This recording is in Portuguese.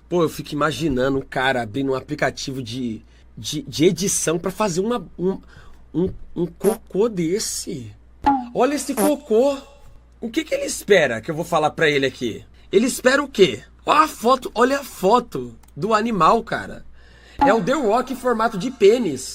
Pô, eu fico imaginando o cara abrindo um aplicativo de edição pra fazer um cocô desse. Olha esse cocô. O que que ele espera que eu vou falar pra ele aqui? Ele espera o quê? Olha a foto do animal, cara. É o The Rock em formato de pênis.